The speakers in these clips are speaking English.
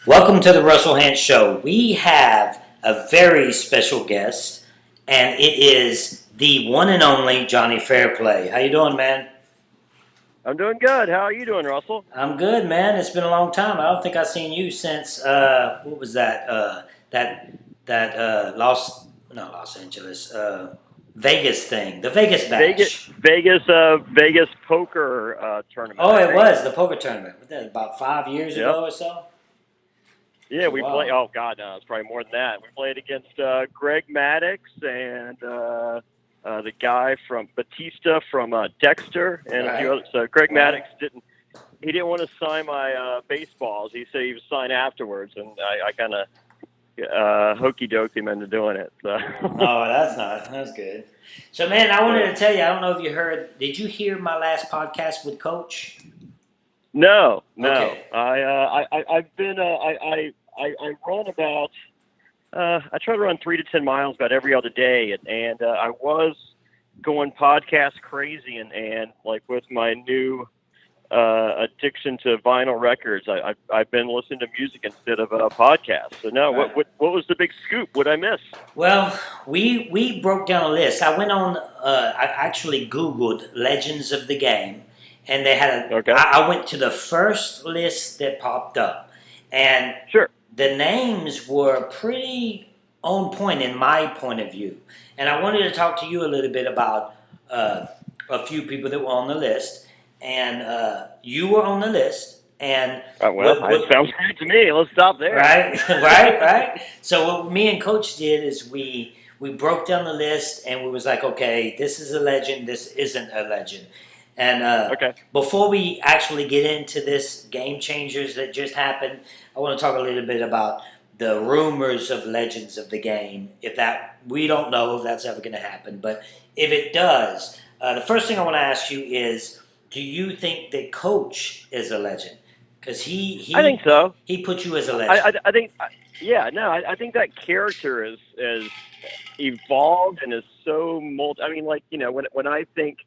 Welcome to the Russell Hance Show. We have a very special guest, and it is the one and only Jonny Fairplay. How you doing, man? I'm doing good. How are you doing, Russell? I'm good, man. It's been a long time. I don't think I've seen you since what was that? That not Los Angeles, Vegas thing, the Vegas Vegas, Bash. Vegas poker tournament, Oh, I it think. was the poker tournament. Was that about 5 years Yep. ago or so? Yeah, we play. Wow. Oh God, no, it's probably more than that. We played against Greg Maddox and the guy from Batista from Dexter and a few Right. others. So Greg Right. Maddox didn't want to sign my baseballs. He said he would sign afterwards, and I kind of hokey doked him into doing it. So. Oh, that's good. So, man, I wanted Yeah. to tell you. I don't know if you heard. Did you hear my last podcast with Coach? No, no. Okay. I've been I run about I try to run 3 to 10 miles about every other day, and I was going podcast crazy, and like with my new addiction to vinyl records, I've been listening to music instead of a podcast. So no, Right. what was the big scoop? What I miss? Well, we broke down a list. I went on. I actually Googled legends of the game, and they had a. Okay, I went to the first list that popped up, and sure. the names were pretty on point in my point of view. And I wanted to talk to you a little bit about a few people that were on the list, and you were on the list. And Well, it sounds great to me. Let's stop there. right, right. So what me and Coach did is we broke down the list, and we was like, okay, this is a legend, this isn't a legend. And Okay. before we actually get into this game changers that just happened, I want to talk a little bit about the rumors of legends of the game. If that we don't know if that's ever going to happen, but if it does, the first thing I want to ask you is, do you think that Coach is a legend? Because I think so. he put you as a legend. I think, yeah, no, I think that character is evolved and is so multi. I mean, like when I think,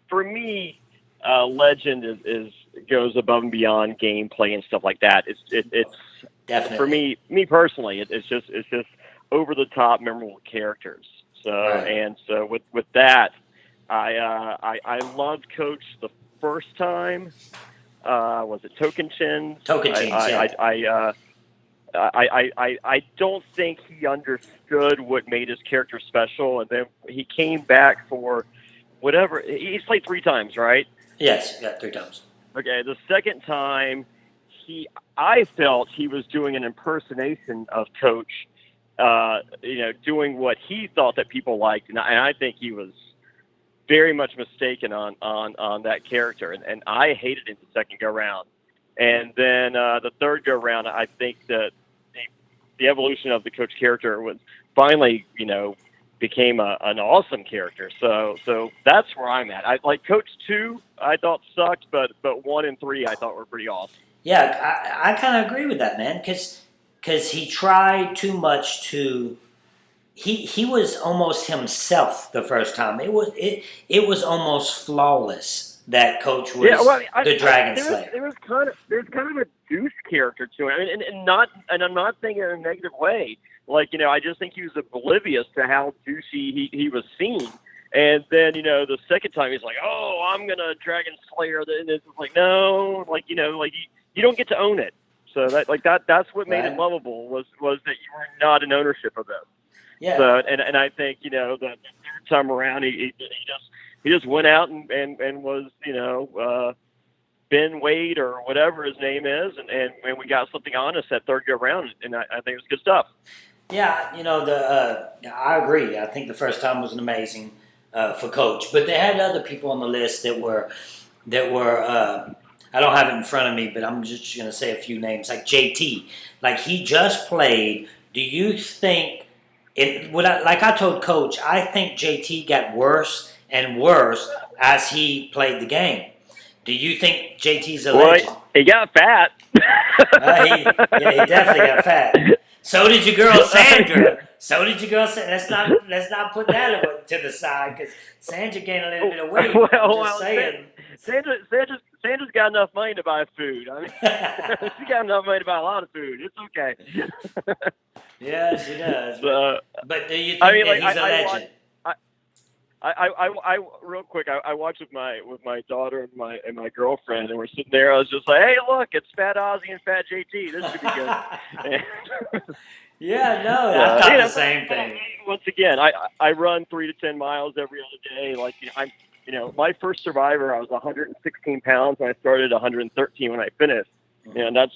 for me, legend is goes above and beyond gameplay and stuff like that. It's Definitely. for me personally, it's just over the top memorable characters. So Right. and so with that, I loved Coach the first time. Was it Token Chins? Token Chins, yeah. I don't think he understood what made his character special, and then he came back for whatever. He's played 3 times, right? Yes, yeah, 3 times. Okay, the second time, I felt he was doing an impersonation of Coach, doing what he thought that people liked, and I think he was very much mistaken on that character, and I hated him the second go round. And then the third go round, I think that the evolution of the Coach character was finally, became an awesome character. So that's where I'm at. I like Coach 2. I thought sucked, but 1 and 3 I thought were pretty awesome. Yeah, I kind of agree with that, man, because he tried too much to. He was almost himself the first time. It was almost flawless that Coach was the Dragon Slayer. There's kind of a douche character to him, and I'm not saying it in a negative way. Like I just think he was oblivious to how douchey he was seen. And then the second time he's like, oh, I'm gonna Dragon Slayer, and it's like no, you don't get to own it. So that's what made it lovable was that you were not in ownership of this. Yeah. So and I think the third time around he just went out and was Ben Wade or whatever his name is, and we got something on us that third go round, and I think it was good stuff. Yeah, I agree. I think the first time was amazing for Coach, but they had other people on the list that were. I don't have it in front of me, but I'm just going to say a few names, like JT. Like he just played. Do you think? Like I told Coach, I think JT got worse and worse as he played the game. Do you think JT's a legend? He got fat. He definitely got fat. So did your girl Sandra. Let's not put that to the side because Sandra gained a little bit of weight. Just saying. Sandra's Sandra's got enough money to buy food. I mean, she got enough money to buy a lot of food. It's okay. Yeah, she does. So, But do you think I mean, that like he's a I watch. legend? I real quick. I watched with my daughter and my girlfriend, and we're sitting there. I was just like, "Hey, look, it's Fat Ozzy and Fat JT. This should be good." Yeah, no, I thought the same but thing. once again, I run 3 to 10 miles every other day. Like my first Survivor, I was 116 pounds, and I started 113 when I finished. And that's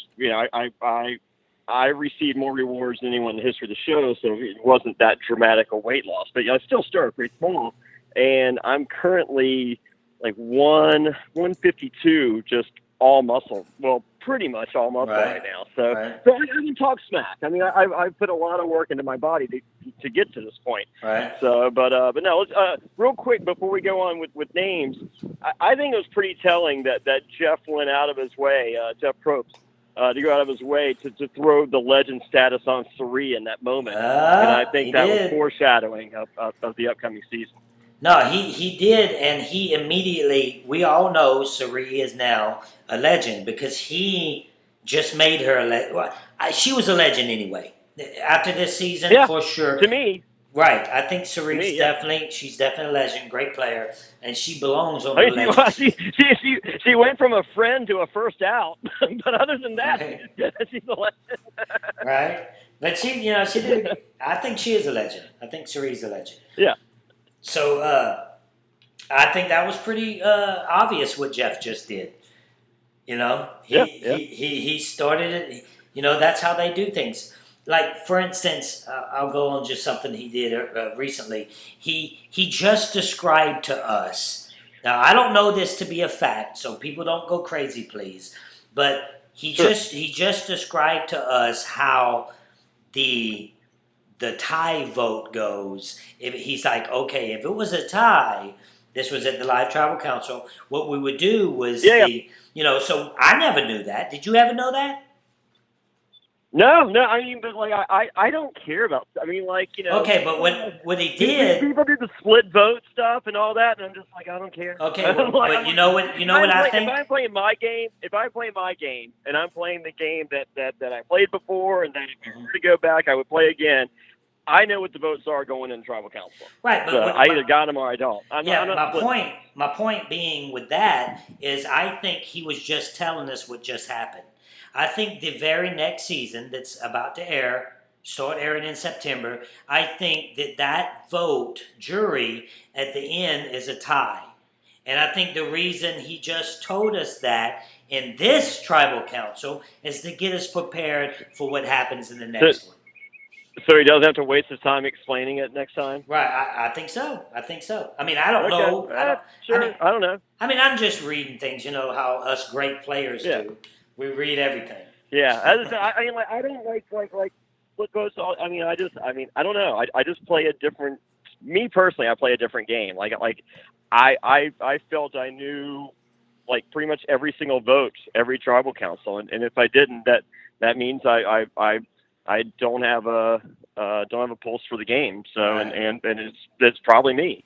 I received more rewards than anyone in the history of the show, so it wasn't that dramatic a weight loss. But I still started pretty small, and I'm currently like 152, just all muscle. Well, pretty much all muscle right now. So I can talk smack. I mean, I put a lot of work into my body to get to this point. Right. So, but no, let's, real quick before we go on with names, I think it was pretty telling that Jeff went out of his way, Jeff Probst, to go out of his way to throw the legend status on Sari in that moment. And I think that was foreshadowing of the upcoming season. No, he did, and he immediately, we all know Sari is now a legend because he just made her a legend. Well, she was a legend anyway. After this season, for sure. To me. Right. I think Sari's she's definitely a legend, great player, and she belongs on the legend. She went from a friend to a first out, but other than that, she's a legend. Right. But she did, I think she is a legend. I think Sari's a legend. Yeah. So I think that was pretty obvious what Jeff just did. He started it. That's how they do things. Like, for instance, I'll go on just something he did recently. He just described to us. Now, I don't know this to be a fact, so people don't go crazy, please. But he just described to us how the tie vote goes. He's like, okay, if it was a tie, this was at the Live Tribal Council, what we would do was so I never knew that. Did you ever know that? No, I mean, but like, I don't care about, I mean, like, Okay, but what he did. People do the split vote stuff and all that, and I'm just like, I don't care. Okay, but you know what I think? If I'm playing my game, and I'm playing the game that I played before, and that if you were to go back, I would play again, I know what the votes are going in the tribal council. Right, but so I either got them or I don't. My point being with that is I think he was just telling us what just happened. I think the very next season that's about to start airing in September, I think that vote jury at the end is a tie. And I think the reason he just told us that in this tribal council is to get us prepared for what happens in the next one. So he doesn't have to waste his time explaining it next time? Right, I think so. I mean, I don't know. I don't know. I mean, I'm just reading things, how us great players do. We read everything. Yeah, I mean, like, I don't like what goes on. I mean, I don't know. I just play a different. Me personally, I play a different game. Like I felt I knew like pretty much every single vote, every tribal council, and if I didn't, that means I don't have a pulse for the game. So right. and it's probably me.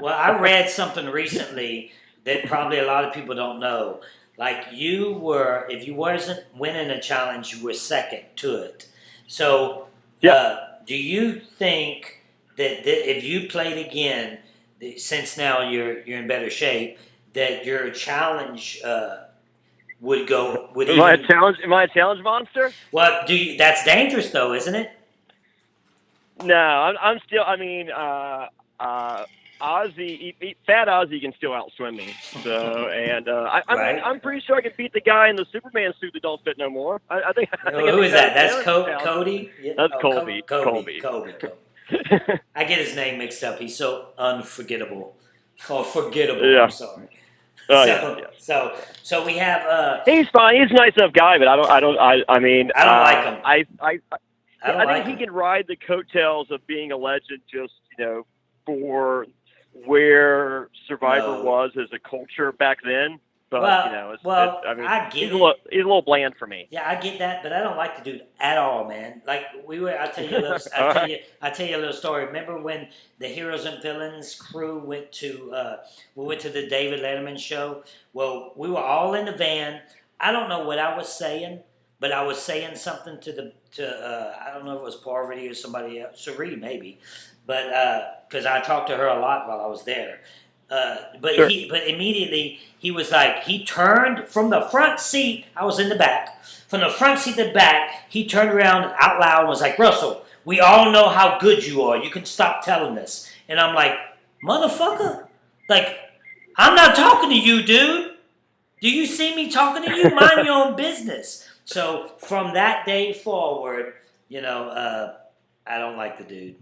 Well, I read something recently that probably a lot of people don't know. Like if you wasn't winning a challenge, you were second to it. So, do you think that if you played again, since now you're in better shape, that your challenge would go? Am I a challenge monster? Well, that's dangerous though, isn't it? No, I'm still. I mean, Fat Ozzy can still outswim me. So, and I'm pretty sure I can beat the guy in the Superman suit that don't fit no more. I think. Who is that? That's Cody. Yeah. That's Colby. Colby. I get his name mixed up. He's so unforgettable. Oh, forgettable. Yeah. I'm sorry. So we have. He's fine. He's a nice enough guy, but I don't like him. I think he can ride the coattails of being a legend. Just for where Survivor was as a culture back then. but I get he's it. he's a little bland for me. Yeah, I get that, but I don't like the dude at all, man. Like I tell you a little, I tell you a little story. Remember when the Heroes and Villains crew went to the David Letterman show? Well, we were all in the van. I don't know what I was saying, but I was saying something to I don't know if it was Parvati or somebody else, Cherie maybe, but because I talked to her a lot while I was there. But Sure. but immediately he was like, he turned from the front seat. I was in the back. From the front seat to the back, he turned around out loud and was like, Russell, we all know how good you are. You can stop telling this. And I'm like, motherfucker, like, I'm not talking to you, dude. Do you see me talking to you? Mind your own business. So from that day forward, I don't like the dude.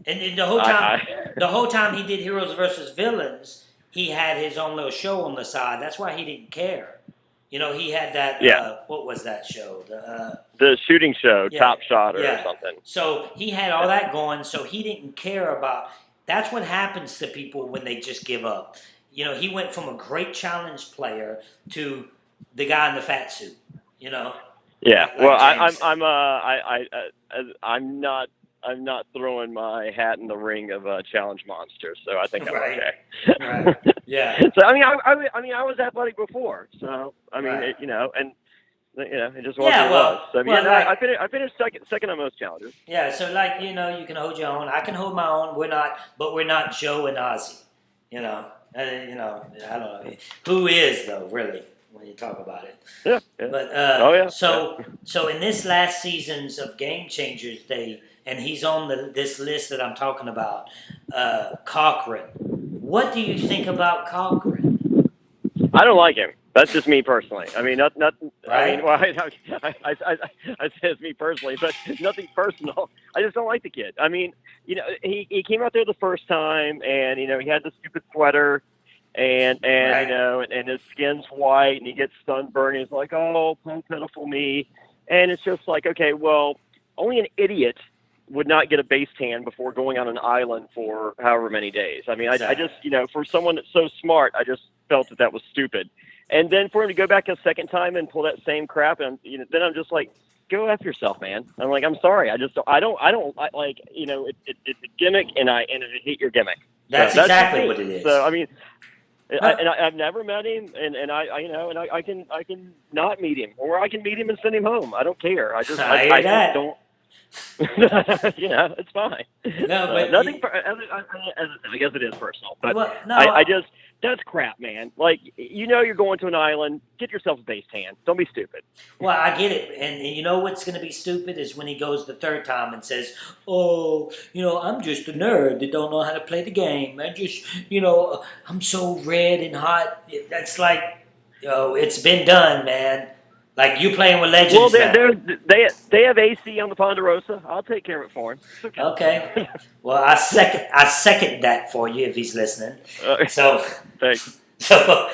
And the whole time he did Heroes versus Villains, he had his own little show on the side. That's why he didn't care. He had that. What was that show? The shooting show, Top Shot or something. So he had all that going. So he didn't care about. That's what happens to people when they just give up. He went from a great challenge player to the guy in the fat suit. Yeah. Well, I'm not throwing my hat in the ring of a challenge monster, so I think I'm okay. Right. Yeah. So I was athletic before, so it just wasn't what it was. So I finished second on most challenges. Yeah. So you can hold your own. I can hold my own. We're not Joe and Ozzy. I don't know who is though really when you talk about it. Yeah. But so in this last seasons of Game Changers, and he's on this list that I'm talking about, Cochran. What do you think about Cochran? I don't like him. That's just me personally. I mean, not. Right? I say it's me personally, but nothing personal. I just don't like the kid. I mean, he came out there the first time, and he had the stupid sweater, and right. and his skin's white, and he gets sunburned. He's like, oh, poor pitiful me, and it's just like, okay, well, only an idiot would not get a base tan before going on an island for however many days. I mean, exactly. I just, for someone that's so smart, I just felt that was stupid. And then for him to go back a second time and pull that same crap, and then I'm just like, go F yourself, man. I'm like, I'm sorry. I don't like, it's a gimmick, and I hate your gimmick. That's exactly what it is. So, I mean, I've never met him, and I can not meet him, or I can meet him and send him home. I don't care. I just don't. It's fine. No, but nothing. I guess it is personal, but no, I just that's crap, man. Like you're going to an island, get yourself a base tan. Don't be stupid. Well, I get it, and what's going to be stupid is when he goes the third time and says, "Oh, I'm just a nerd that don't know how to play the game. I just, I'm so red and hot." That's like, it's been done, man. Like you playing with legends. Well, they have AC on the Ponderosa. I'll take care of it for him. Okay. Well, I second that for you if he's listening. So thanks. So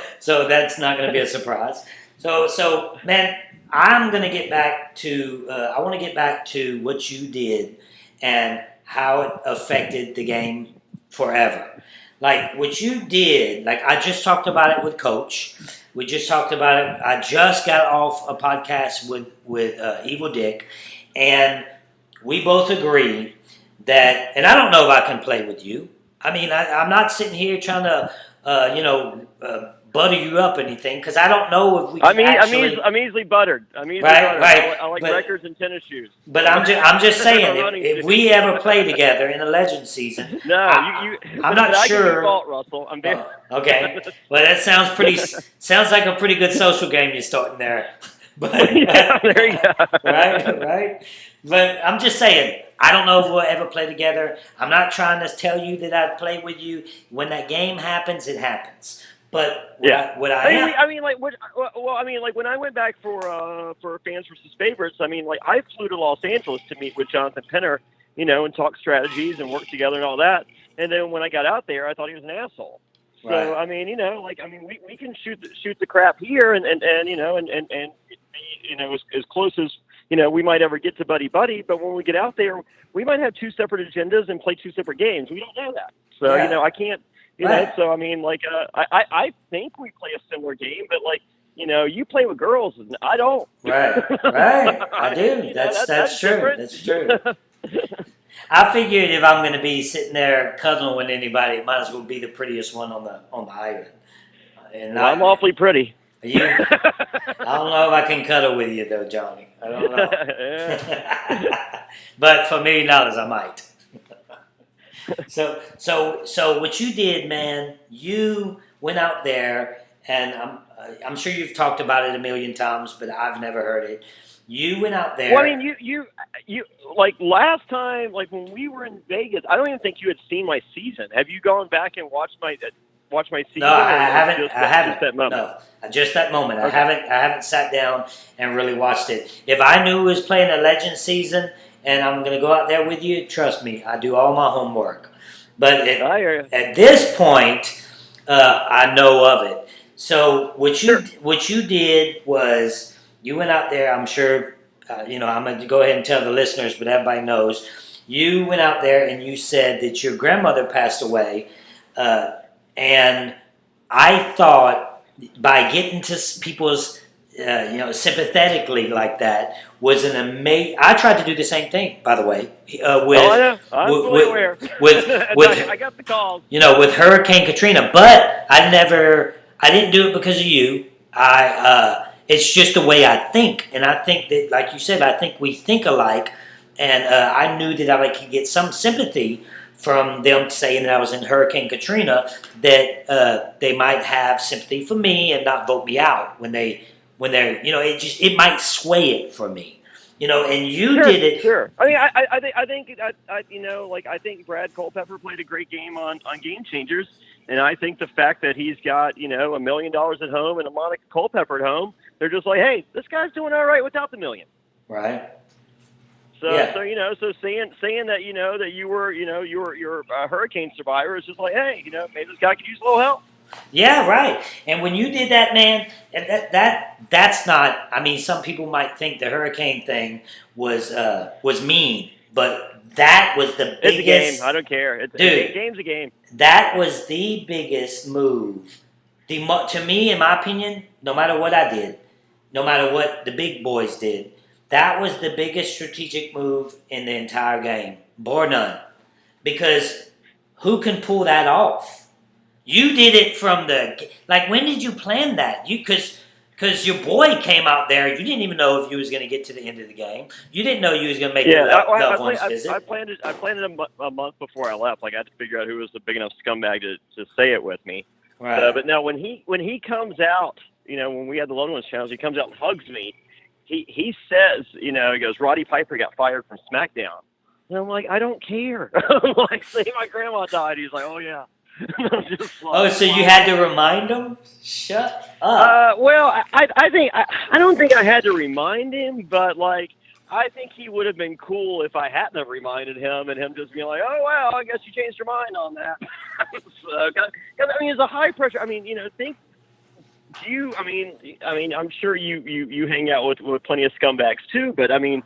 that's not going to be a surprise. So man, I'm going to get back to. I want to get back to what you did and how it affected the game forever. Like what you did. Like I just talked about it with Coach. We just talked about it. I just got off a podcast with Evil Dick, and we both agree that, and I don't know if I can play with you. I mean, I'm not sitting here trying to, butter you up or anything, because I don't know if we can I'm easily buttered. Right. I like records and tennis shoes. But I'm just saying, if we ever play together in a Legend season, I'm not sure. I give you fault, Russell. I'm there. Okay. Well, that sounds like a pretty good social game you're starting there. But there you go. Right. But I'm just saying, I don't know if we'll ever play together. I'm not trying to tell you that I'd play with you. When that game happens, it happens. But when I went back for Fans versus Favorites, I flew to Los Angeles to meet with Jonathan Penner, and talk strategies and work together and all that. And then when I got out there, I thought he was an asshole. So right. We can shoot the crap here and as close as we might ever get to buddy. But when we get out there, we might have two separate agendas and play two separate games. We don't know that. So I can't. You know, so I mean, like, I think we play a similar game, but like, you know, you play with girls, and I don't. Right. I do. You know, That's true. different. That's true. I figured if I'm going to be sitting there cuddling with anybody, it might as well be the prettiest one on the island. And Well, I'm awfully pretty. You, I don't know if I can cuddle with you though, Johnny. I don't know. But for $1,000,000, I might. So what you did, man, you went out there, and I'm sure you've talked about it 1,000,000 times, but I've never heard it. You went out there. Well, I mean, you like last time, like when we were in Vegas, I don't even think you had seen my season. Have you gone back and watched my season? No, I haven't. Just that moment? No, just that moment. Okay. I haven't sat down and really watched it. If I knew it was playing a Legend season and I'm going to go out there with you, trust me, I do all my homework. But at this point, I know of it. So what you did was you went out there. I'm sure. I'm going to go ahead and tell the listeners, but everybody knows. You went out there and you said that your grandmother passed away. And I thought by getting to people's, sympathetically like that was an amazing. I tried to do the same thing, by the way. I know. I'm fully aware. I got the calls. With Hurricane Katrina, but I didn't do it because of you. It's just the way I think, and I think that, like you said, I think we think alike, and I knew that I could get some sympathy from them saying that I was in Hurricane Katrina, that they might have sympathy for me and not vote me out when they're, it might sway it for me, and you did it. Sure. I mean, I think Brad Culpepper played a great game on Game Changers, and I think the fact that he's got, $1 million at home and a Monica Culpepper at home, they're just like, hey, this guy's doing all right without the $1 million. Right. So saying that that you're a hurricane survivor is just like, hey, maybe this guy could use a little help. Yeah, right. And when you did that, man, and that's not. I mean, some people might think the hurricane thing was mean, but that was the biggest. It's a game. I don't care. A game's a game. That was the biggest move. To me, in my opinion, no matter what I did, no matter what the big boys did. That was the biggest strategic move in the entire game, bar none. Because who can pull that off? You did it from when did you plan that? Because your boy came out there, you didn't even know if you was going to get to the end of the game. You didn't know you was going to make the loved ones visit. I planned it a month before I left. Like I had to figure out who was the big enough scumbag to say it with me. Right. But now when he comes out, when we had the Loved Ones challenge, he comes out and hugs me. He says, he goes, Roddy Piper got fired from SmackDown. And I'm like, I don't care. I'm like, say my grandma died. He's like, oh, yeah. So you had to remind him? Shut up. Well, I don't think I had to remind him, but, like, I think he would have been cool if I hadn't have reminded him and him just being like, oh, well, I guess you changed your mind on that. Because, it's a high pressure. I mean, think. I'm sure you hang out with plenty of scumbags too, but I mean,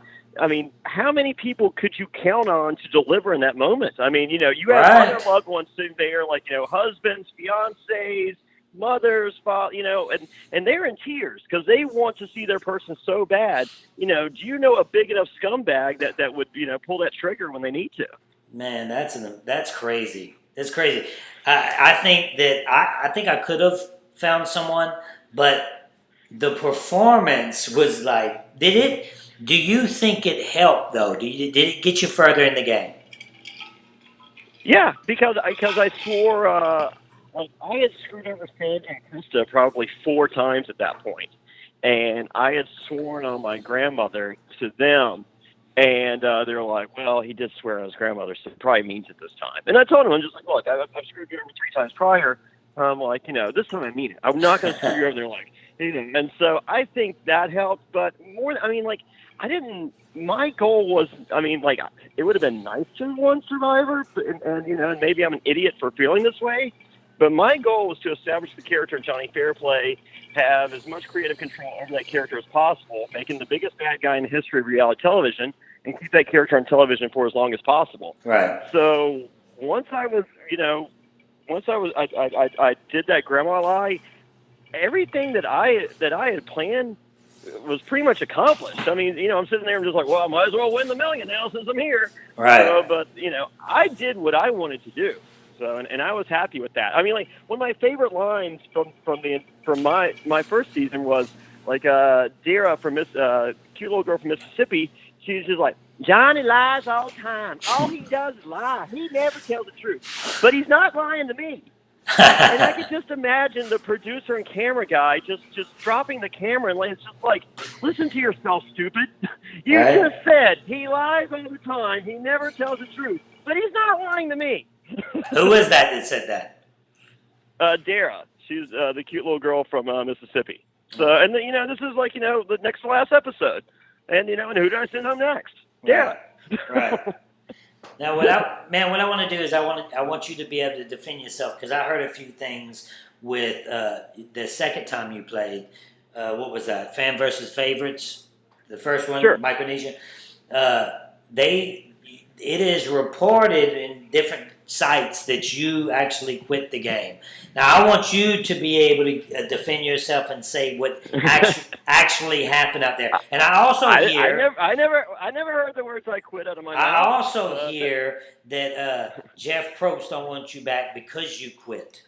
how many people could you count on to deliver in that moment? I mean, you have other loved ones sitting there, like, husbands, fiancés, mothers, and they're in tears because they want to see their person so bad. Do you know a big enough scumbag that would, pull that trigger when they need to? Man, that's crazy. That's crazy. I think that I think I could have found someone, but the performance was like, do you think it helped though? Did it get you further in the game? Yeah, because I swore, I had screwed over Sid and Krista probably 4 times at that point, and I had sworn on my grandmother to them, and they were like, well, he did swear on his grandmother, so he probably means it this time. And I told him, I'm just like, look, I've screwed you over 3 times prior. I'm like, this time I mean it. I'm not going to screw you over. They're like, and so I think that helped. But my goal was, it would have been nice to have won Survivor, and maybe I'm an idiot for feeling this way. But my goal was to establish the character of Jonny Fairplay, have as much creative control over that character as possible, making the biggest bad guy in the history of reality television, and keep that character on television for as long as possible. Right. So once I was, I did that grandma lie, everything that I had planned was pretty much accomplished. I mean, I'm sitting there and just like, well, I might as well win the million now since I'm here. Right. So, but I did what I wanted to do. So, and I was happy with that. I mean, like one of my favorite lines from my first season was like Dara from cute little girl from Mississippi. She's just like, Johnny lies all the time. All he does is lie. He never tells the truth. But he's not lying to me. And I could just imagine the producer and camera guy just dropping the camera and it's just like, listen to yourself, stupid. You Right. just said he lies all the time. He never tells the truth. But he's not lying to me. Who is that said that? Dara. She's the cute little girl from Mississippi. So, and this is like, the next to last episode. And, and who do I send home next? Dara. Right. Now, what I want to do is I want you to be able to defend yourself because I heard a few things with the second time you played. What was that? Fan versus favorites, the first one, Sure. Micronesia. It is reported in different sites that you actually quit the game. Now, I want you to be able to defend yourself and say what actually happened out there. And I also hear I never heard the words "I quit" out of my mouth. I also hear that Jeff Probst don't want you back because you quit.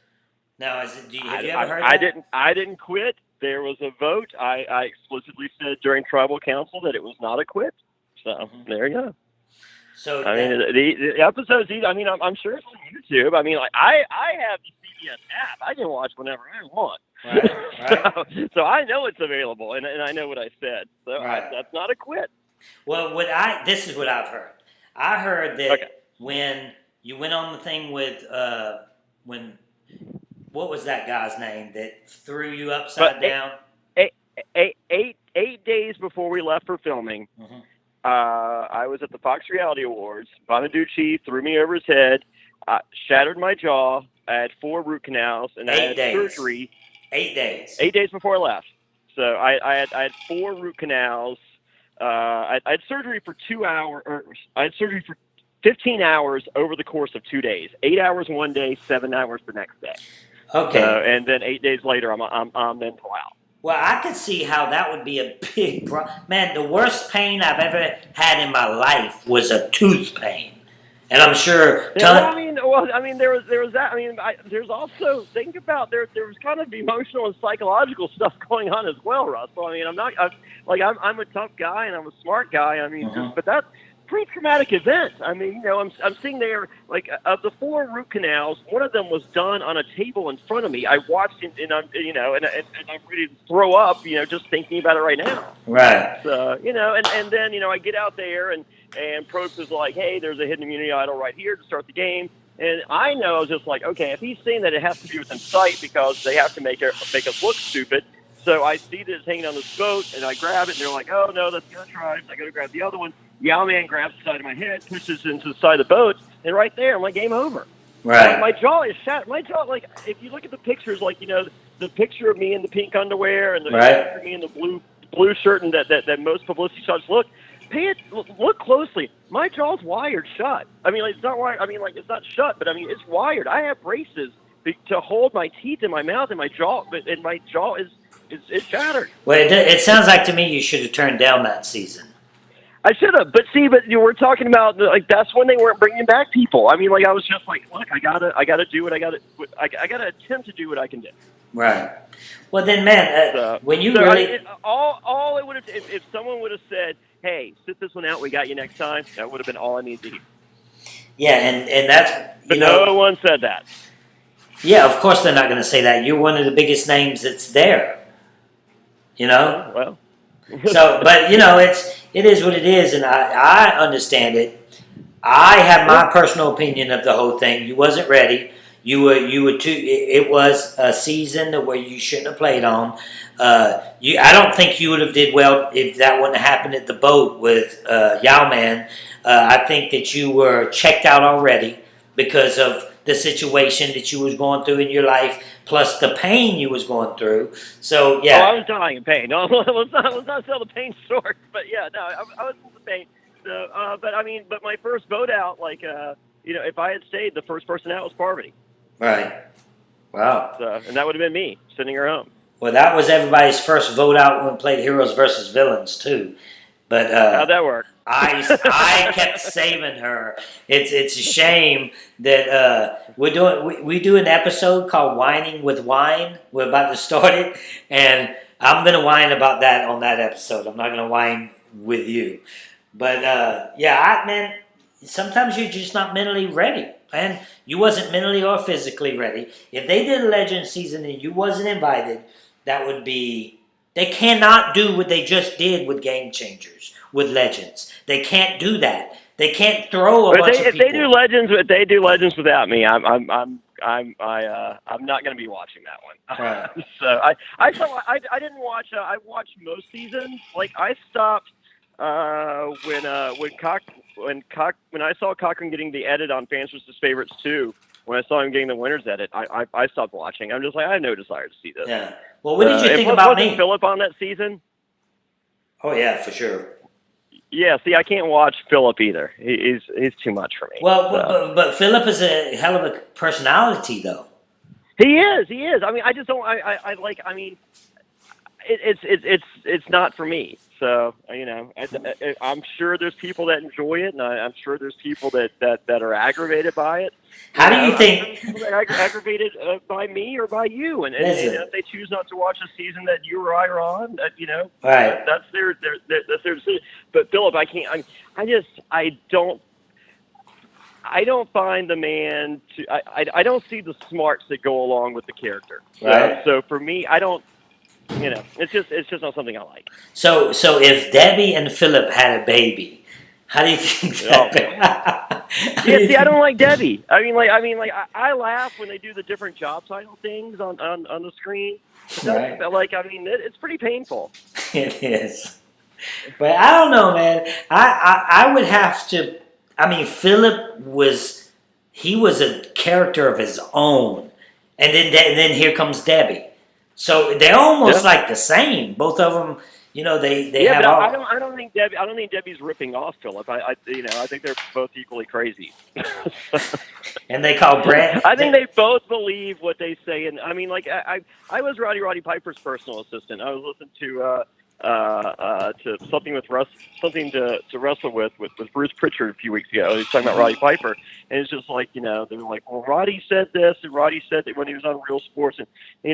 Now, have you ever heard that? I didn't quit. There was a vote. I explicitly said during tribal council that it was not a quit. So there you go. So I mean, the episodes. I mean, I'm sure it's on YouTube. I mean, like I have the CBS app. I can watch whenever I want. Right. So I know it's available, and I know what I said. So Right. that's not a quit. Well, this is what I've heard. I heard that when you went on the thing with what was that guy's name that threw you upside down? 8 days before we left for filming. Mm-hmm. I was at the Fox Reality Awards. Bonaducci threw me over his head, shattered my jaw. I had 4 root canals, and I had surgery. 8 days. 8 days before I left. So I had 4 root canals. I had surgery for 2 hours. I had surgery for 15 hours over the course of 2 days. 8 hours one day, 7 hours the next day. Okay. And then 8 days later, I'm then pull out. Well, I could see how that would be a big problem. Man, the worst pain I've ever had in my life was a tooth pain. And I'm sure... I mean, there was that. I mean, there's also, think about, there was kind of emotional and psychological stuff going on as well, Russell. I mean, I'm a tough guy and I'm a smart guy. I mean, but that's pretty traumatic event. I mean, I'm sitting there, like, of the 4 root canals, one of them was done on a table in front of me. I watched it, and I'm ready to throw up, just thinking about it right now. Right. So, and then, I get out there, and Probst is like, hey, there's a hidden immunity idol right here to start the game. And I know, just like, okay, if he's saying that it has to be within sight because they have to make us look stupid. So I see that it's hanging on this boat, and I grab it, and they're like, oh, no, that's your tribe. I got to grab the other one. Man grabs the side of my head, pushes into the side of the boat, and right there, I'm like, game over. Right. My jaw is shattered. My jaw, like, if you look at the pictures, like, the picture of me in the pink underwear and the picture of me in the blue shirt and that most publicity shots look closely. My jaw's wired shut. I mean, like, it's not wired. I mean, like, it's not shut, but I mean, it's wired. I have braces to hold my teeth in my mouth and my jaw, and my jaw is shattered. Well, it sounds like to me you should have turned down that season. I should have, but we're talking about, like, that's when they weren't bringing back people. I mean, like, I was just like, look, I gotta do what I gotta attempt to do what I can do. Right. Well, then, man, when you really all it would have, if someone would have said, hey, sit this one out, we got you next time, that would have been all I needed to hear. Yeah, and that's but no one said that. Yeah, of course they're not going to say that. You're one of the biggest names that's there. Well. So, but it is what it is, and I understand it. I have my personal opinion of the whole thing. You wasn't ready. You were too. It was a season where you shouldn't have played on. I don't think you would have did well if that wouldn't have happened at the boat with Yao-Man. I think that you were checked out already because of the situation that you was going through in your life, plus the pain you was going through. So yeah. Oh, I was dying in pain. No, let's not sell the pain short. But yeah, no, I was in the pain. So, but my first boat out, like, if I had stayed, the first person out was Parvati. Right. Wow. So, and that would have been me sitting her home. Well, that was everybody's first vote out when we played Heroes versus Villains too. But How'd that work? I kept saving her. It's a shame that we do an episode called Whining with Wine. We're about to start it, and I'm gonna whine about that on that episode. I'm not gonna whine with you. But man, sometimes you're just not mentally ready. And you wasn't mentally or physically ready. If they did a Legend season and you wasn't invited, that would be... They cannot do what they just did with Game Changers, with Legends. They can't do that. They can't throw a bunch of people. If they do Legends without me, I'm not going to be watching that one. Right. So I didn't watch. I watched most seasons. Like I stopped when I saw Cochran getting the edit on Fans vs. Favorites 2, when I saw him getting the winner's edit, I stopped watching. I'm just like, I have no desire to see this. Yeah. Well, what did you think about me? Wasn't Philip on that season? Oh, yeah, for sure. Yeah, see, I can't watch Philip either. He's too much for me. Well, so. but Philip is a hell of a personality, though. He is. I mean, I just don't. I like. I mean, it's not for me. So I'm sure there's people that enjoy it, and I'm sure there's people that are aggravated by it. How do you think? People that are aggravated by me or by you, and if they choose not to watch a season that you or I are on, right? That's their decision. But Philip, I can't. I don't find the man to. I don't see the smarts that go along with the character. Right. So for me, I don't. It's just not something I like. So if Debbie and Philip had a baby, how do you think that? I don't like Debbie. I laugh when they do the different job title things on the screen. Right. It's pretty painful. It is. But I don't know, man. I would have to. I mean, Philip was a character of his own, and then here comes Debbie. So they're almost like the same. Both of them, they have. But I don't think Debbie's ripping off Philip. I think they're both equally crazy. And they call Brad. I think they both believe what they say. And I mean, like I was Roddy Piper's personal assistant. I was listening to something to wrestle with Bruce Pritchard a few weeks ago. He was talking about Roddy Piper, and it's just like, they were like, well, Roddy said this, and Roddy said that when he was on Real Sports, and the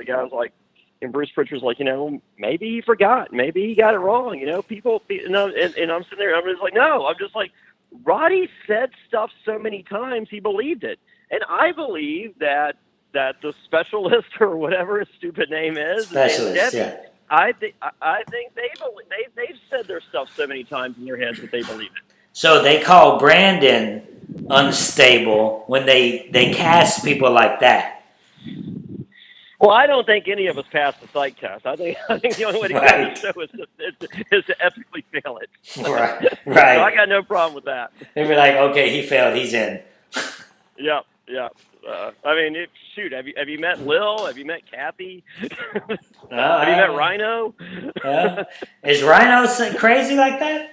guy was like, and Bruce Pritchard's like, maybe he forgot, maybe he got it wrong, people, and I'm sitting there, I'm just like, no, I'm just like, Roddy said stuff so many times he believed it, and I believe that the specialist or whatever his stupid name is, specialist, Debbie, yeah. I think they've said their stuff so many times in their heads that they believe it. So they call Brandon unstable when they cast people like that. Well, I don't think any of us passed the psych test. I think the only way to get the show is to epically fail it. Right. So I got no problem with that. They'd be like, okay, he failed, he's in. Yeah. Have you met Lil? Have you met Kathy? Have you met Rhino? Is Rhino crazy like that?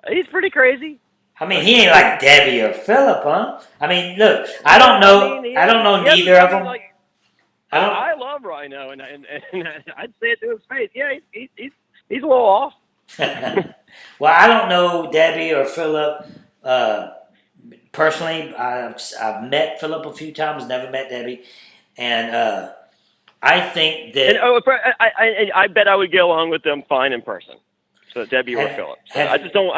He's pretty crazy. I mean, he ain't like Debbie or Philip, huh? I mean, look, I don't know neither of them. I love Rhino, and I'd say it to his face. Yeah, he's a little off. Well, I don't know Debbie or Philip. Personally, I've met Philip a few times, never met Debbie, and I think that. And I bet I would get along with them fine in person. So Debbie or Philip. So I just don't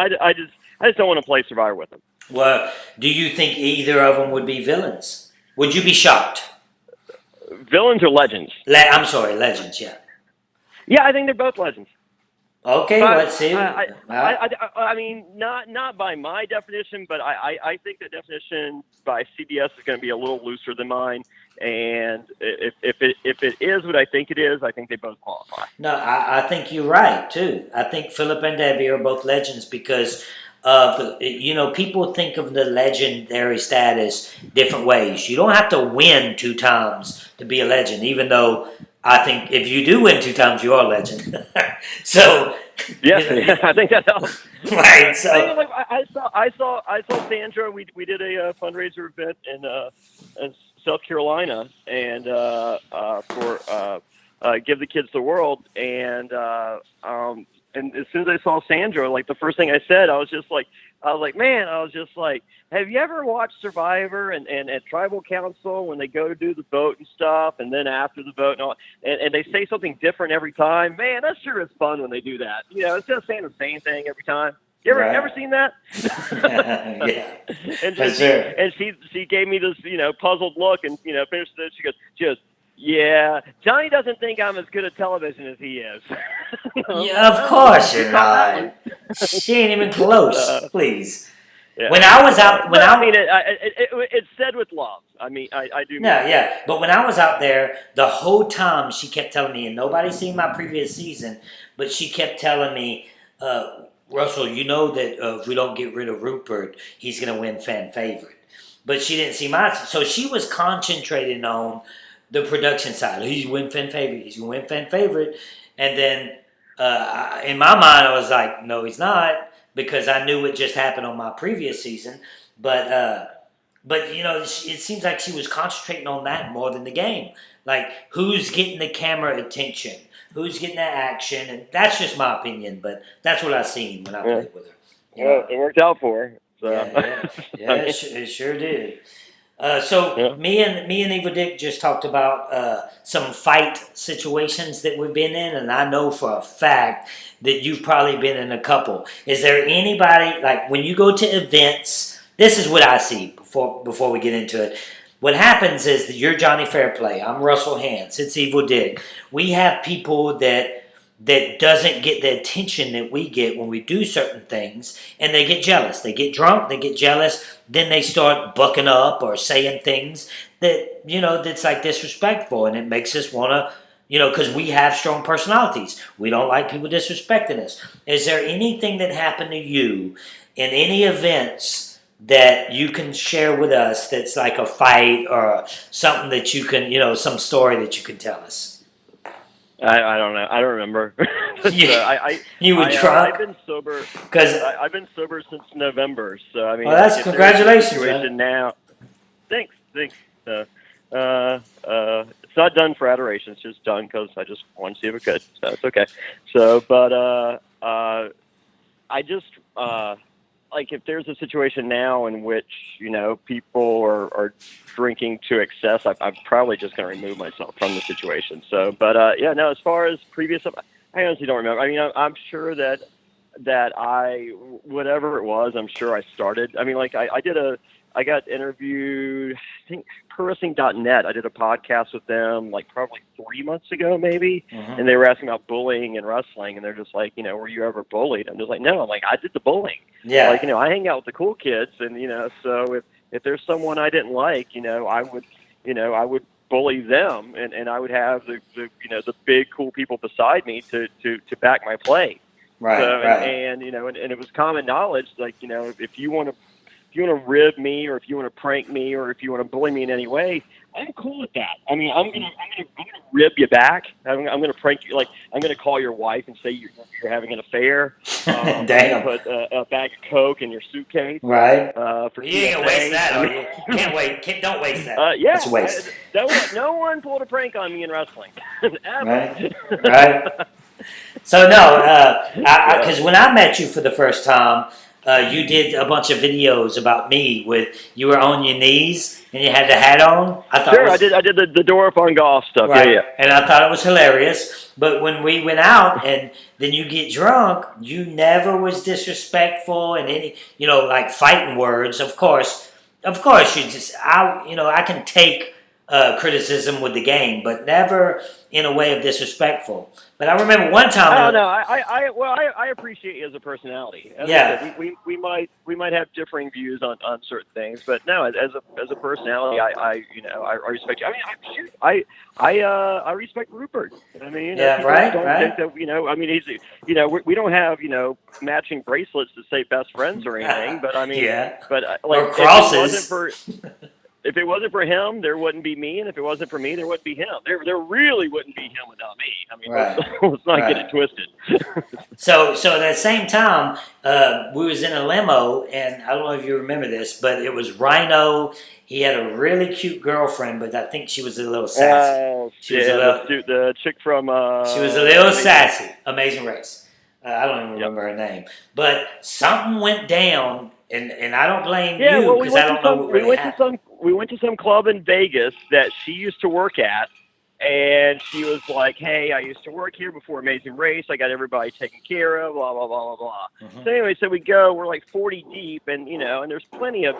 want to play Survivor with them. Well, do you think either of them would be villains? Would you be shocked? Villains or legends? I'm sorry, legends. Yeah. Yeah, I think they're both legends. Okay, let's see. I mean, not by my definition, but I think the definition by CBS is going to be a little looser than mine. And if it is what I think it is, I think they both qualify. No, I think you're right too. I think Philip and Debbie are both legends because of people think of the legendary status different ways. You don't have to win 2 times to be a legend, even though I think if you do win 2 times, you are a legend. So, Yeah, you know, I think that helps. right? So, Like I saw Sandra. We did a fundraiser event in South Carolina, and for Give the Kids the World, and as soon as I saw Sandra, like the first thing I said, I was just like, have you ever watched Survivor and at Tribal Council when they go to do the vote and stuff, and then after the vote and all, and they say something different every time? Man, that sure is fun when they do that. Instead of saying the same thing every time. You ever seen that? yeah, and for she, sure. and she gave me this puzzled look, and finished it. She goes, yeah, Johnny doesn't think I'm as good at television as he is. Yeah, of course you're not. She ain't even close. Please. Yeah. When I was out, But I mean, it's said with love. I mean, I do. No, yeah. But when I was out there, the whole time she kept telling me, and nobody seen my previous season, but she kept telling me, Russell, you know that if we don't get rid of Rupert, he's going to win fan favorite. But she didn't see my, so she was concentrating on the production side. He's win fan favorite. He's going to win fan favorite. And then in my mind, I was like, no, he's not, because I knew what just happened on my previous season. But it seems like she was concentrating on that more than the game. Like, who's getting the camera attention? Who's getting that action? And that's just my opinion, but that's what I seen when I played with her. Well, it worked out for her. So. Yeah, it sure did. Me and Evil Dick just talked about some fight situations that we've been in, and I know for a fact that you've probably been in a couple. Is there anybody, like when you go to events? This is what I see before we get into it. What happens is that you're Jonny Fairplay. I'm Russell Hance. It's Evil Dick. We have people that doesn't get the attention that we get when we do certain things, and they get jealous. They get drunk, they get jealous, then they start bucking up or saying things that's like disrespectful, and it makes us want to, because we have strong personalities. We don't like people disrespecting us. Is there anything that happened to you in any events that you can share with us that's like a fight or something that you can, some story that you can tell us? I don't know. I don't remember. You were drunk? I've been sober. I've been sober since November. So I mean, well, that's congratulations, man. Now, thanks. It's not done for adoration. It's just done because I just wanted to see if it could. So it's okay. So, but I just like if there's a situation now in which people are drinking to excess, I'm probably just going to remove myself from the situation. So, but as far as previous, I honestly don't remember. I mean, I'm sure that whatever it was, I'm sure I started. I mean, like I got interviewed, I think ProWrestling.net. I did a podcast with them like probably 3 months ago, maybe. Mm-hmm. And they were asking about bullying and wrestling. And they're just like, were you ever bullied? I'm just like, no. I'm like, I did the bullying. Yeah. Like, I hang out with the cool kids. And, so if there's someone I didn't like, I would bully them. And I would have the big cool people beside me to back my play. Right. So, right. And it was common knowledge, like, if you want to rib me, or if you want to prank me, or if you want to bully me in any way, I'm cool with that. I mean, I'm gonna rib you back. I'm gonna prank you. Like, I'm gonna call your wife and say you're having an affair. Damn. Put a bag of Coke in your suitcase. Right. For you ain't gonna waste that, are you? Can't wait. Don't waste that. Yeah. That's a waste. No one pulled a prank on me in wrestling. Right. So no, because when I met you for the first time, you did a bunch of videos about me with you were on your knees and you had the hat on. I did the Dorf on golf stuff. Right. Yeah. And I thought it was hilarious. But when we went out and then you get drunk, you never was disrespectful and any like fighting words. Of course you just I can take criticism with the game, but never in a way of disrespectful. But I remember one time. Oh no, I appreciate you as a personality. As I said, we might have differing views on certain things, but no, as a personality, I respect you. I mean, I respect Rupert. I mean, right. Think that, I mean, he's, we don't have matching bracelets to say best friends or anything, but I mean, but like or crosses. if it wasn't for him, there wouldn't be me, and if it wasn't for me, there wouldn't be him. There really wouldn't be him without me. I mean, Right. let's not get it twisted. So at that same time, we was in a limo, and I don't know if you remember this, but it was Rhino. He had a really cute girlfriend, but I think she was a little sassy. She was the chick from. She was a little sassy. Amazing Race. I don't even remember her name, but something went down, and I don't blame you because I don't know what really happened. We went to some club in Vegas that she used to work at, and she was like, "Hey, I used to work here before Amazing Race. I got everybody taken care of, blah blah blah blah blah." Mm-hmm. So anyway, so we go. We're like 40 deep, and and there's plenty of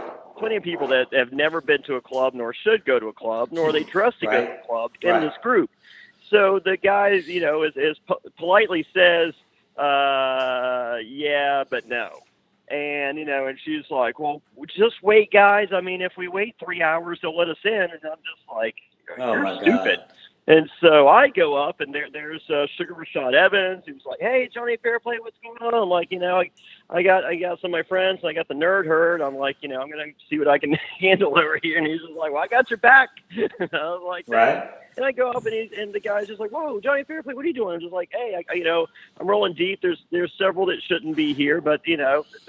people that have never been to a club, nor should go to a club, nor are they dressed to go to a club in this group. So the guy, is politely says, "Yeah, but no." And, and she's like, "Well, just wait, guys. I mean, if we wait 3 hours, they'll let us in." And I'm just like, "You're stupid." God. And so I go up, and there's Sugar Rashad Evans, who's like, "Hey, Jonny Fairplay, what's going on?" I'm like, I got some of my friends, and I got the nerd herd. I'm like, I'm going to see what I can handle over here. And he's just like, "Well, I got your back." And I was like, right. And I go up, and the guy's just like, "Whoa, Jonny Fairplay, what are you doing?" I'm just like, "Hey, I'm rolling deep. There's several that shouldn't be here, but they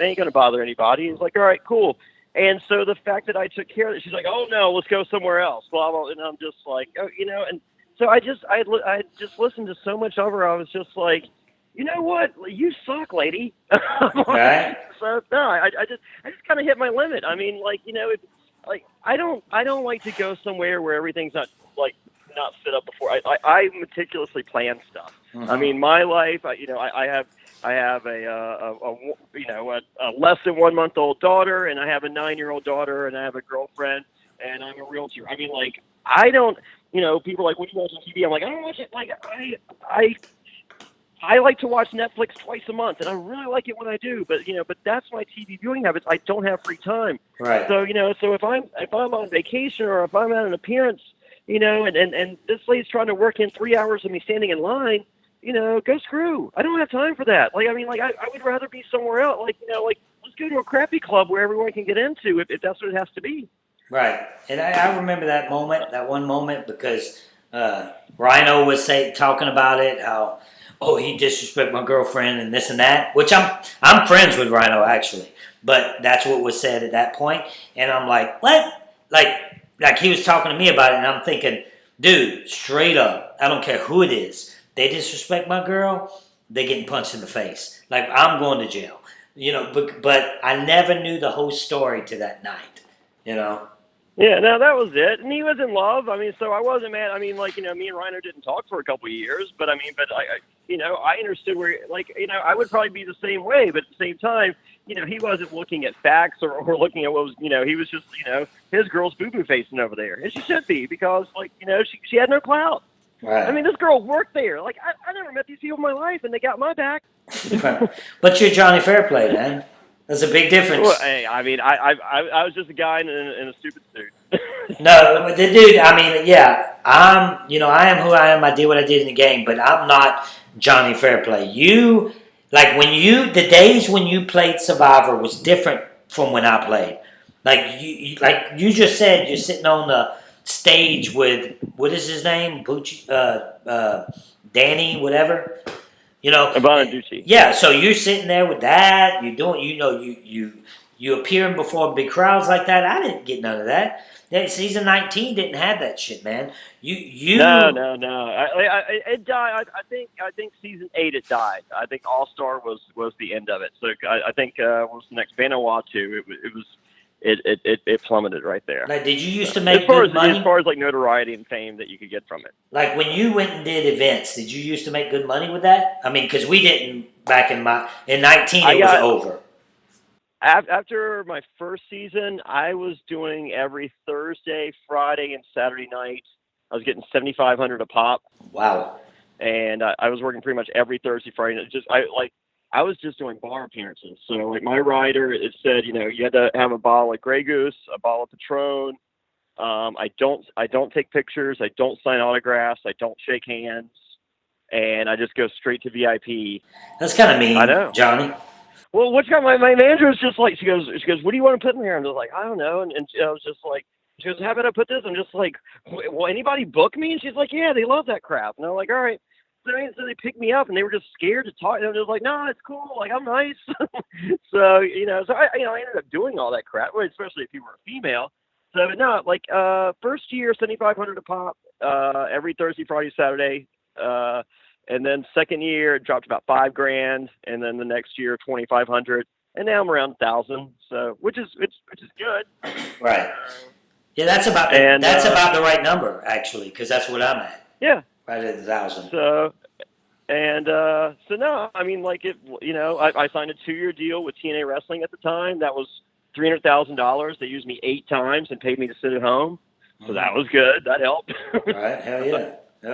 ain't gonna bother anybody." He's like, "All right, cool." And so the fact that I took care of it, she's like, "Oh no, let's go somewhere else." Blah blah. And I'm just like, "Oh, and so I just listened to so much of her. I was just like, "You know what? You suck, lady." Right. So no, I just kind of hit my limit. I mean, I don't like to go somewhere where everything's not set up before. I meticulously plan stuff. Mm-hmm. I mean, my life. I have a less than 1 month old daughter, and I have a 9-year-old daughter, and I have a girlfriend, and I'm a realtor. I mean, I don't. People are like, "What do you watch on TV?" I'm like, "I don't watch it." I like to watch Netflix twice a month, and I really like it when I do. But but that's my TV viewing habits. I don't have free time. Right. So so if I'm on vacation or if I'm at an appearance, and this lady's trying to work in 3 hours of me standing in line, go screw. I don't have time for that. I would rather be somewhere else. Let's go to a crappy club where everyone can get into if that's what it has to be. Right. And I remember that one moment, because Rhino was talking about it, how, he disrespected my girlfriend and this and that, which I'm friends with Rhino, actually. But that's what was said at that point. And I'm like, what? Like he was talking to me about it, and I'm thinking, dude, straight up, I don't care who it is. They disrespect my girl, they getting punched in the face. Like, I'm going to jail. But I never knew the whole story to that night, Yeah, no, that was it. And he was in love. I mean, so I wasn't mad. I mean, me and Rhino didn't talk for a couple of years, but I understood where, I would probably be the same way, but at the same time, he wasn't looking at facts or looking at what was, he was just, his girl's boo-boo facing over there. And she should be, because, she had no clout. Right. I mean, this girl worked there. I never met these people in my life, and they got my back. But you're Jonny Fairplay, man. There's a big difference. Well, hey, I mean, I was just a guy in a stupid suit. No, the dude, I mean, yeah, I am who I am. I did what I did in the game, but I'm not Jonny Fairplay. The days when you played Survivor was different from when I played. Like you just said, you're sitting on the stage with, what is his name? Danny, whatever. Bonaducci. Yeah, so you're sitting there with that. You're doing, you appearing before big crowds like that. I didn't get none of that. Season 19 didn't have that shit, man. No. It died. I think season 8 it died. I think All Star was the end of it. So I think what was the next Vanuatu? It plummeted right there. Like, did you used to make good money? As far as notoriety and fame that you could get from it. Like, when you went and did events, did you used to make good money with that? I mean, because we didn't back in 19. It was over. After my first season, I was doing every Thursday, Friday, and Saturday night. I was getting $7,500 a pop. Wow. And I was working pretty much every Thursday, Friday. I was just doing bar appearances. So my rider, it said, you had to have a bottle of Grey Goose, a bottle of Patron. I don't take pictures. I don't sign autographs. I don't shake hands. And I just go straight to VIP. That's kind of mean, I know, Jonny. Well, my manager was just like, she goes, what do you want to put in here? And I was like, I don't know. And I was just like, She goes, how about I put this? I'm just like, will anybody book me? And she's like, yeah, they love that crap. And I'm like, all right. So they picked me up, and they were just scared to talk. And I was like, no, it's cool. Like, I'm nice. So, I ended up doing all that crap, especially if you were a female. So, no, like, first year, 7,500 a pop, every Thursday, Friday, Saturday. And then second year, it dropped about $5,000. And then the next year, 2,500. And now I'm around 1,000. So, which is good. Right. Yeah, that's about the right number, actually, because that's what I'm at. Yeah. Right at 1,000. So no, I mean, like I signed a 2-year deal with TNA Wrestling at the time. That was $300,000. They used me 8 times and paid me to sit at home. So that was good. That helped. Right. Hell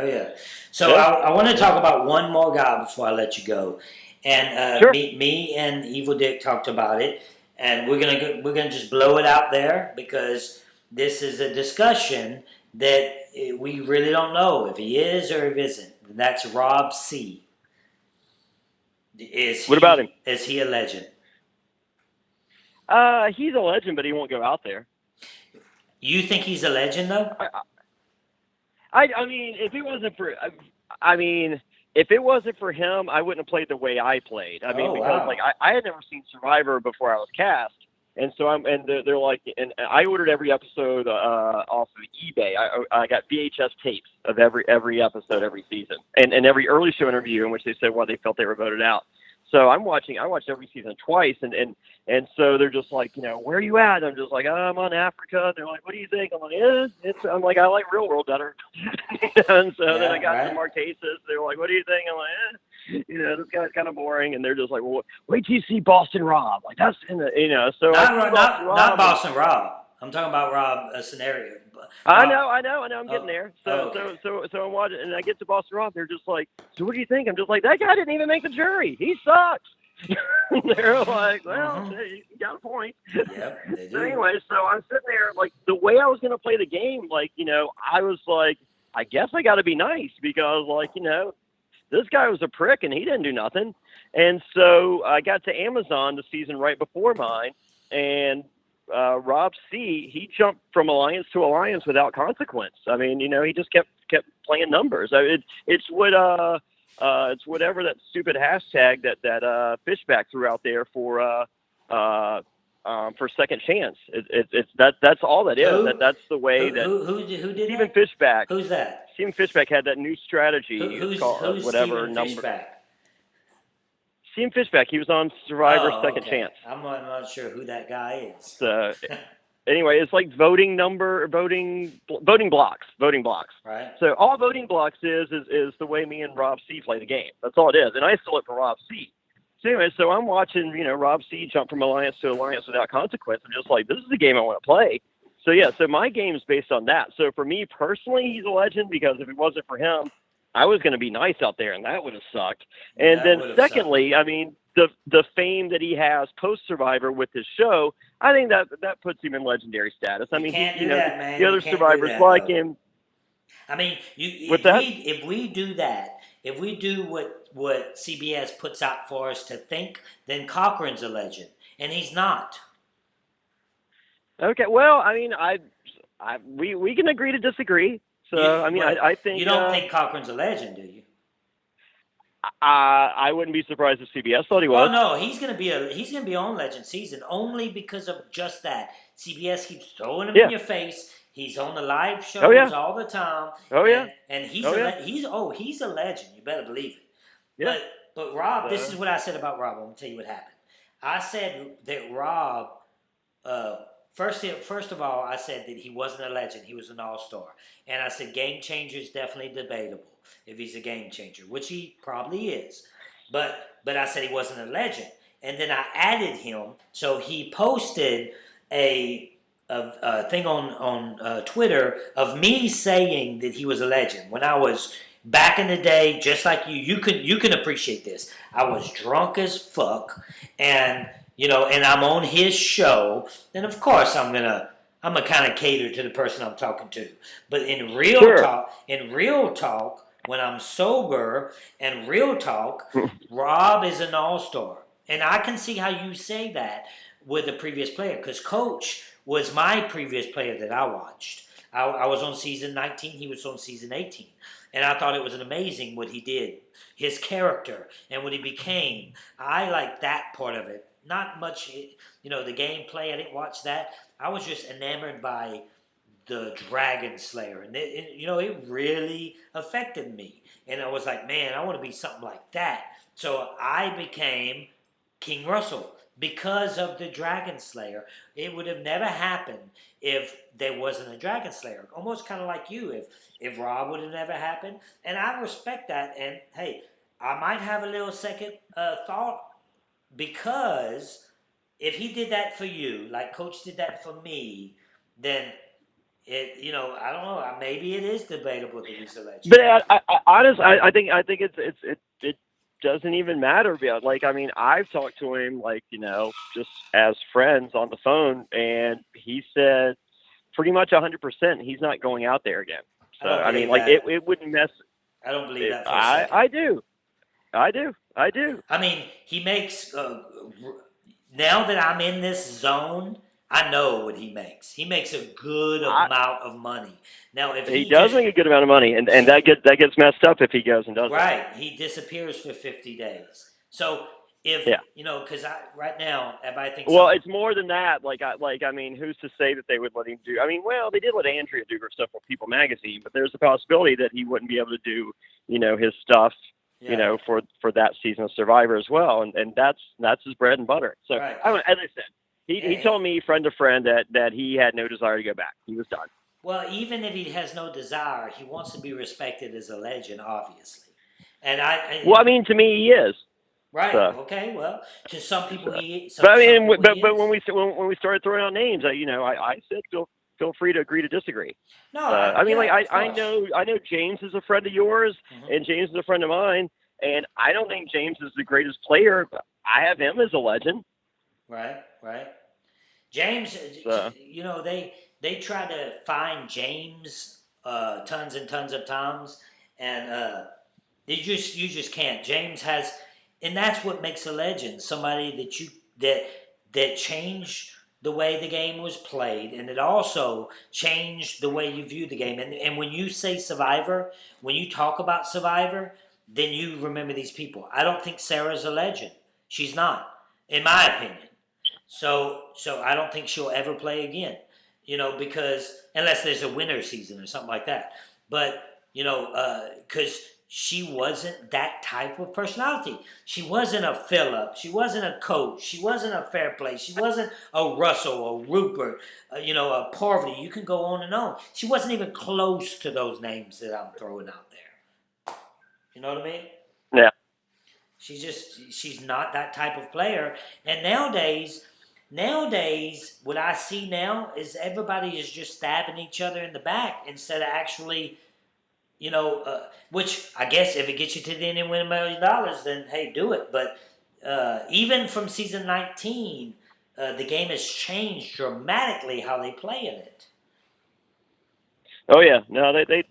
yeah. So yeah. I want to talk about one more guy before I let you go. And sure. me and Evil Dick talked about it, and we're gonna just blow it out there because this is a discussion that we really don't know if he is or if he isn't. And that's Rob C. What about him? Is he a legend? He's a legend, but he won't go out there. You think he's a legend, though? I mean, if it wasn't for him, I wouldn't have played the way I played. I mean, because like I had never seen Survivor before I was cast. And so they're like, and I ordered every episode off of eBay. I got VHS tapes of every episode every season, and every early show interview in which they said why they felt they were voted out. So I watched every season twice, and so they're just like, where are you at? I'm just like, I'm on Africa. They're like, what do you think? I'm like, I'm like, I like Real World better. And so then I got some more cases. They're like, what do you think? I'm like, this guy's kind of boring. And they're just like, well, wait till you see Boston Rob. Like that's in the, so not Boston Rob. I'm talking about Rob scenario. I know. I'm getting there. So I'm watching, and I get to Boston Rob. They're just like, so what do you think? I'm just like, that guy didn't even make the jury. He sucks. They're like, well, you got a point. Yep, they do. So anyway, so I'm sitting there, like, the way I was going to play the game, like, I was like, I guess I got to be nice because, like, this guy was a prick and he didn't do nothing. And so I got to Amazon the season right before mine, and Rob C, he jumped from alliance to alliance without consequence. I mean, he just kept playing numbers. It's whatever that stupid hashtag that Fishback threw out there for second chance. That's all that is. That's the way who did Stephen that? Fishback. Who's that? Stephen Fishback had that new strategy. Who's whatever Stephen number. Fishback? Stephen Fishback. He was on Survivor Second Chance. I'm not sure who that guy is. So, anyway, it's like voting blocks. Right. So all voting blocks is the way me and Rob C play the game. That's all it is. And I stole it from Rob C. So anyway, so I'm watching, Rob C jump from alliance to alliance without consequence. I'm just like, this is the game I want to play. So yeah, so my game is based on that. So for me personally, he's a legend because if it wasn't for him, I was going to be nice out there, and that would have sucked. And then secondly, I mean, the fame that he has post Survivor with his show, I think that puts him in legendary status. I mean, the other survivors like him. I mean, if we do that, if we do what CBS puts out for us to think, then Cochran's a legend, and he's not. Okay, well, I mean, we can agree to disagree. So, I think you don't think Cochran's a legend, do you? I wouldn't be surprised if CBS thought he was. Oh no, he's gonna be on Legend season only because of just that. CBS keeps throwing him in your face. He's on the live shows all the time. And he's a legend. You better believe it. Yeah. But Rob, this is what I said about Rob. I'm gonna tell you what happened. I said that Rob. First of all, I said that he wasn't a legend. He was an all-star. And I said game changer is definitely debatable if he's a game changer, which he probably is. But I said he wasn't a legend. And then I added him. So he posted a thing on Twitter of me saying that he was a legend. When I was back in the day, just like you can appreciate this. I was drunk as fuck and and I'm on his show, then of course I'm gonna kind of cater to the person I'm talking to. But in real talk, when I'm sober and real talk, Rob is an all-star, and I can see how you say that with the previous player because Coach was my previous player that I watched. I was on season 19. He was on season 18. And I thought it was an amazing what he did, his character, and what he became. I like that part of it. Not much, the gameplay. I didn't watch that. I was just enamored by the Dragon Slayer, and it really affected me. And I was like, man, I want to be something like that. So I became King Russell because of the Dragon Slayer. It would have never happened if there wasn't a Dragon Slayer. Almost kind of like you, if Rob would have never happened. And I respect that. And hey, I might have a little second thought, because if he did that for you, like Coach did that for me, then I don't know. Maybe it is debatable that he's a legend. But honestly, I think it doesn't even matter. Like, I mean, I've talked to him, like, just as friends on the phone, and he said pretty much 100% he's not going out there again. So I mean, like, it wouldn't mess. I don't believe that for a second. I do. I mean, he makes. Now that I'm in this zone, I know what he makes. He makes a good amount of money. Now, if he does make a good amount of money, and that gets messed up if he goes and does right, he disappears for 50 days. So if because right now everybody thinks. Well, it's more than that. I mean, who's to say that they would let him do? I mean, well, they did let Andrea do her stuff for People Magazine, but there's a possibility that he wouldn't be able to do, his stuff. Yeah. For that season of Survivor as well, and that's his bread and butter. So, right. As I said, he told me friend to friend that he had no desire to go back. He was done. Well, even if he has no desire, he wants to be respected as a legend, obviously. And I mean, to me, he is. Right. So. Okay. Well, to some people, he. But I mean, but when we started throwing out names, I said feel free to agree to disagree. No, I know James is a friend of yours, and James is a friend of mine, and I don't think James is the greatest player, but I have him as a legend. Right. James, they try to find James tons and tons of times, and you just can't. James has, and that's what makes a legend. Somebody that changed the way the game was played, and it also changed the way you view the game. And when you say Survivor, when you talk about Survivor, then you remember these people. I don't think Sarah's a legend. She's not, in my opinion. So I don't think she'll ever play again. Because unless there's a winter season or something like that. But because she wasn't that type of personality. She wasn't a Phillip. She wasn't a Coach. She wasn't a Fairplay. She wasn't a Russell, a Rupert, a Parvati. You can go on and on. She wasn't even close to those names that I'm throwing out there. You know what I mean? Yeah. She's not that type of player. And nowadays, what I see now is everybody is just stabbing each other in the back instead of actually... which I guess if it gets you to the end and win $1 million, then hey, do it. But even from season 19, the game has changed dramatically how they play in it. Oh yeah, no, they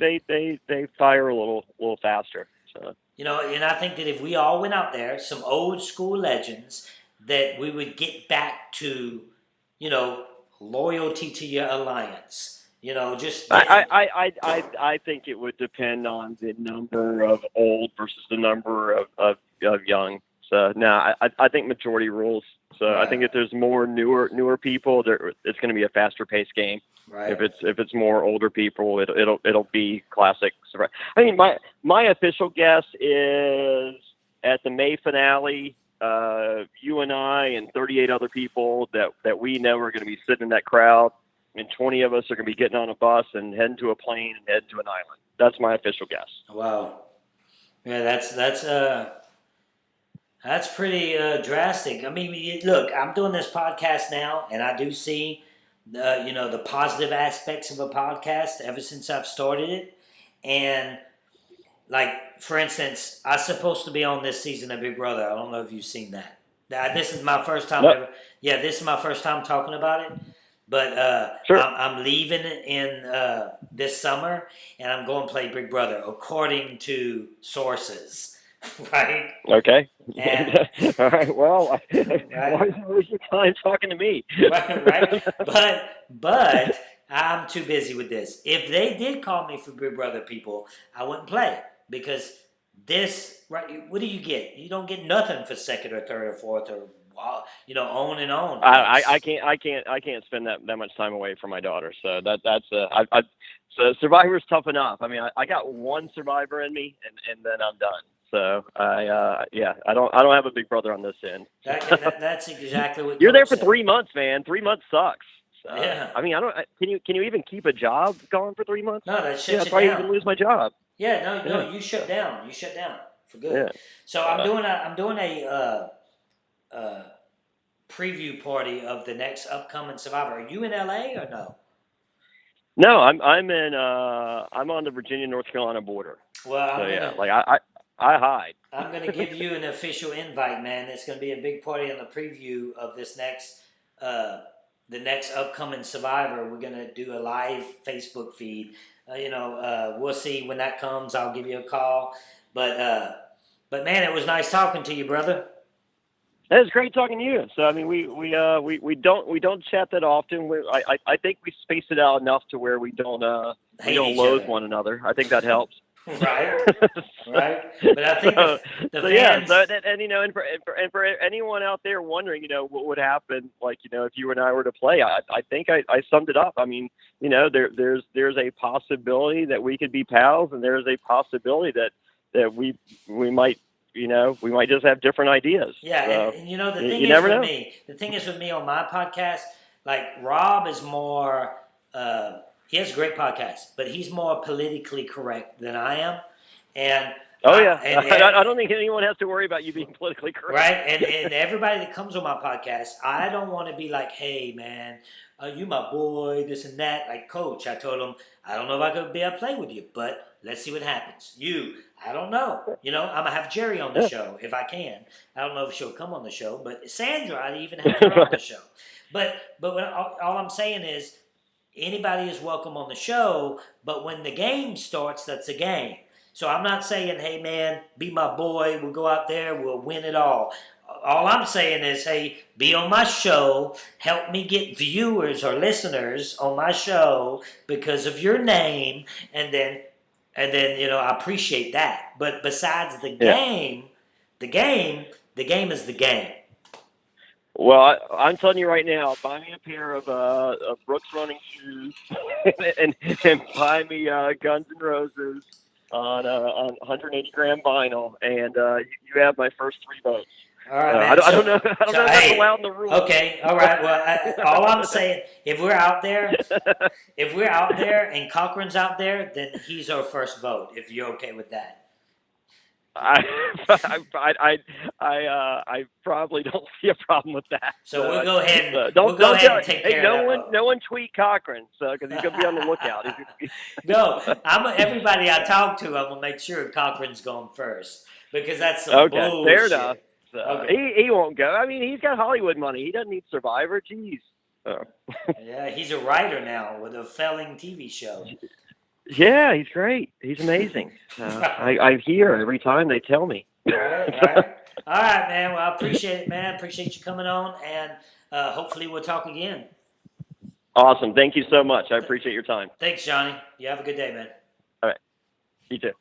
fire a little faster. So. And I think that if we all went out there, some old school legends, that we would get back to, loyalty to your alliance. I think it would depend on the number of old versus the number of young. So no, I think majority rules. So right. I think if there's more newer people, it's going to be a faster paced game. Right. If it's more older people, it'll be classic. I mean, my official guess is at the May finale, you and I and 38 other people that we know are going to be sitting in that crowd. And 20 of us are going to be getting on a bus and heading to a plane and heading to an island. That's my official guess. Wow. Yeah, that's pretty drastic. I mean, look, I'm doing this podcast now, and I do see, the positive aspects of a podcast ever since I've started it. And, like, for instance, I'm supposed to be on this season of Big Brother. I don't know if you've seen that. This is my first time ever. Yeah, this is my first time talking about it. But sure. I'm leaving in this summer, and I'm going to play Big Brother, according to sources. right? Okay. And All right. Well, why right, is you waste your time talking to me? right. But I'm too busy with this. If they did call me for Big Brother people, I wouldn't play because this right. What do you get? You don't get nothing for second or third or fourth or on and on I place. can't spend that much time away from my daughter. So so Survivor's tough enough. I mean, I got one Survivor in me, and then I'm done. So I don't have a big brother on this end. That's exactly what You're there Coach for said. 3 months, man. 3 months sucks. So, Yeah. I mean, I don't. Can you even keep a job going for 3 months? No, that Yeah, shuts I'd you probably down. even lose my job. Yeah, no, Yeah, you shut down. You shut down for good. yeah. So Uh, I'm doing a uh, preview party of the next upcoming Survivor. Are you in LA or no? no, I'm on the Virginia North Carolina border. Well, So yeah, like I hide. I'm gonna give you an official invite, man. It's gonna be a big party on the preview of this next uh, the next upcoming Survivor. We're gonna do a live Facebook feed. We'll see when that comes. I'll give you a call. But man, it was nice talking to you, brother. It was great talking to you. So I mean, we don't chat that often. I think we space it out enough to where we Hate don't each loathe other. one another. I think that helps. Right, so, right. But I think the so yeah. fans. So and for anyone out there wondering, what would happen, like if you and I were to play, I think I summed it up. I mean, there's a possibility that we could be pals, and there's a possibility that we might we might just have different ideas. Yeah, So, and the thing you is never with know. me, the thing is with me on my podcast, like Rob is more. He has a great podcast, but he's more politically correct than I am, and Oh yeah, and I don't think anyone has to worry about you being politically correct. right, and everybody that comes on my podcast, I don't want to be like, hey man, you my boy, this and that. Like Coach, I told him I don't know if I could be able to play with you, but let's see what happens. I don't know. I'm gonna have Jerry on the Yeah. show if I can. I don't know if she'll come on the show, but Sandra, I'd even have her on the show. But all I'm saying is anybody is welcome on the show. But when the game starts, that's a game. So I'm not saying, hey man, be my boy. We'll go out there, we'll win it all. All I'm saying is, hey, be on my show. Help me get viewers or listeners on my show because of your name, and then I appreciate that. But besides the Yeah. game, the game, the game is the game. Well, I'm telling you right now, buy me a pair of Brooks running shoes, and buy me Guns N' Roses on 180 gram vinyl, and you have my first 3 votes. All right, man. I don't know. I don't know if that's allowed in the rules. Okay, all right. Well, all I'm saying, if we're out there and Cochran's out there, then he's our first vote. If you're okay with that. I probably don't see a problem with that. So we'll go ahead and don't tell take care hey, of no that one vote. no one tweet Cochran, because he's gonna be on the lookout. No, everybody I talk to, I'm gonna make sure Cochran's going first because that's some Okay, bullshit. fair enough. So, Okay. he won't go. I mean, he's got Hollywood money. He doesn't need Survivor. Jeez. Oh. Yeah, he's a writer now with a failing TV show. Yeah, he's great. He's amazing. I hear every time they tell me. All right, man. Well, I appreciate it, man. Appreciate you coming on, and hopefully we'll talk again. Awesome. Thank you so much. I appreciate your time. Thanks, Johnny. You have a good day, man. All right. You too.